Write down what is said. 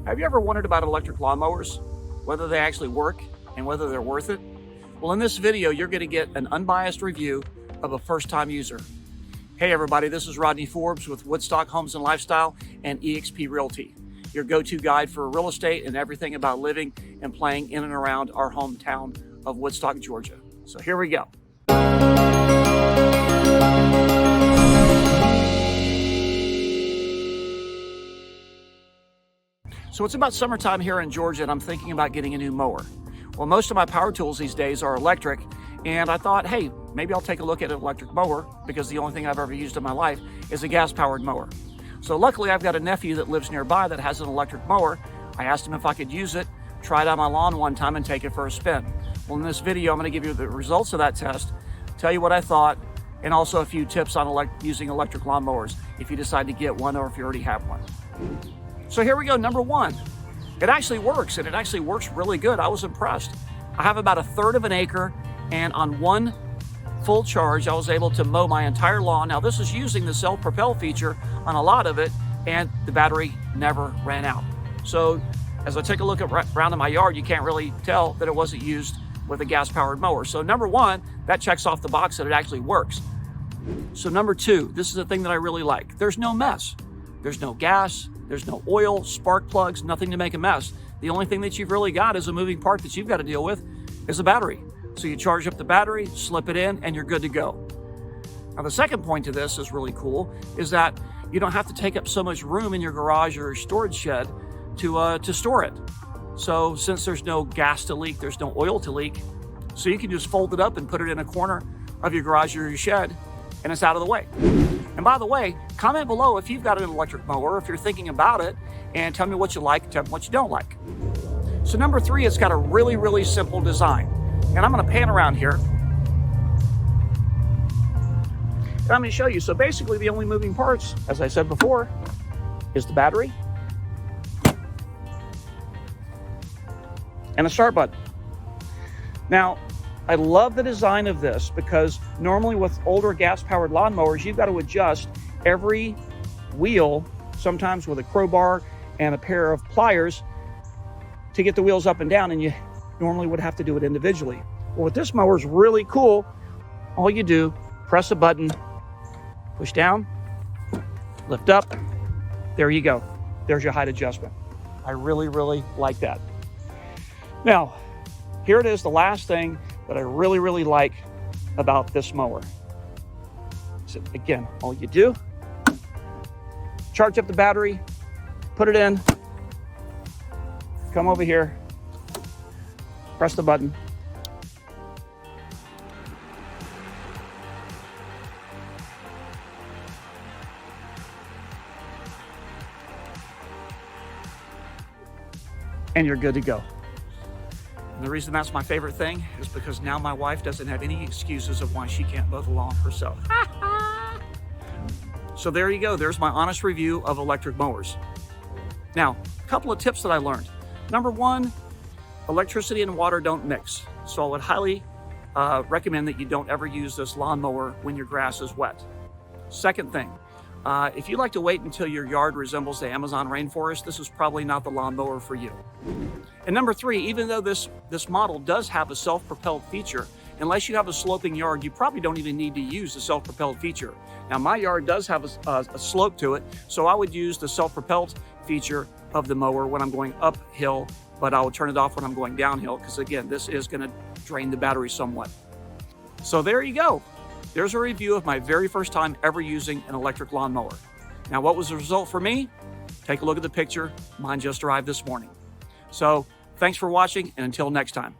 Have you ever wondered about electric lawnmowers, whether they actually work and whether they're worth it? Well, in this video, you're going to get an unbiased review of a first-time user. Hey everybody, this is Rodney Forbes with Woodstock Homes and Lifestyle and eXp Realty, your go-to guide for real estate and everything about living and playing in and around our hometown of Woodstock, Georgia. So here we go. So it's about summertime here in Georgia and I'm thinking about getting a new mower. Well, most of my power tools these days are electric, and I thought, hey, maybe I'll take a look at an electric mower because the only thing I've ever used in my life is a gas-powered mower. So luckily I've got a nephew that lives nearby that has an electric mower. I asked him if I could use it, try it on my lawn one time and take it for a spin. Well, in this video, I'm going to give you the results of that test, tell you what I thought, and also a few tips on using electric lawnmowers if you decide to get one or if you already have one. So here we go, number one. It actually works, and it actually works really good. I was impressed. I have about 1/3 of an acre, and on one full charge, I was able to mow my entire lawn. Now, this is using the self-propel feature on a lot of it, and the battery never ran out. So as I take a look around in my yard, you can't really tell that it wasn't used with a gas-powered mower. So number one, that checks off the box that it actually works. So number two, this is the thing that I really like. There's no mess. There's no gas, there's no oil, spark plugs, nothing to make a mess. The only thing that you've really got is a moving part that you've got to deal with is a battery. So you charge up the battery, slip it in, and you're good to go. Now the second point to this is really cool, is that you don't have to take up so much room in your garage or your storage shed to store it. So since there's no gas to leak, there's no oil to leak, so you can just fold it up and put it in a corner of your garage or your shed, and it's out of the way. And by the way, comment below if you've got an electric mower, if you're thinking about it, and tell me what you like, tell me what you don't like. So number three, it's got a really, really simple design. And I'm gonna pan around here. And I'm gonna show you. So basically the only moving parts, as I said before, is the battery and a start button. Now, I love the design of this because normally with older gas-powered lawnmowers, you've got to adjust every wheel, sometimes with a crowbar and a pair of pliers to get the wheels up and down, and you normally would have to do it individually. Well, with this mower is really cool. All you do, press a button, push down, lift up, there you go. There's your height adjustment. I really, really like that. Now, here it is, the last thing that I really, really like about this mower. So again, all you do, charge up the battery, put it in, come over here, press the button. And you're good to go. And the reason that's my favorite thing is because now my wife doesn't have any excuses of why she can't mow the lawn herself. So there you go. There's my honest review of electric mowers. Now, a couple of tips that I learned. Number one, electricity and water don't mix. So I would highly recommend that you don't ever use this lawnmower when your grass is wet. Second thing, if you like to wait until your yard resembles the Amazon rainforest, this is probably not the lawnmower for you. And number three, even though this model does have a self-propelled feature, unless you have a sloping yard, you probably don't even need to use the self-propelled feature. Now my yard does have a slope to it, so I would use the self-propelled feature of the mower when I'm going uphill, but I will turn it off when I'm going downhill, because again, this is gonna drain the battery somewhat. So there you go. There's a review of my very first time ever using an electric lawnmower. Now, what was the result for me? Take a look at the picture. Mine just arrived this morning. So thanks for watching, and until next time.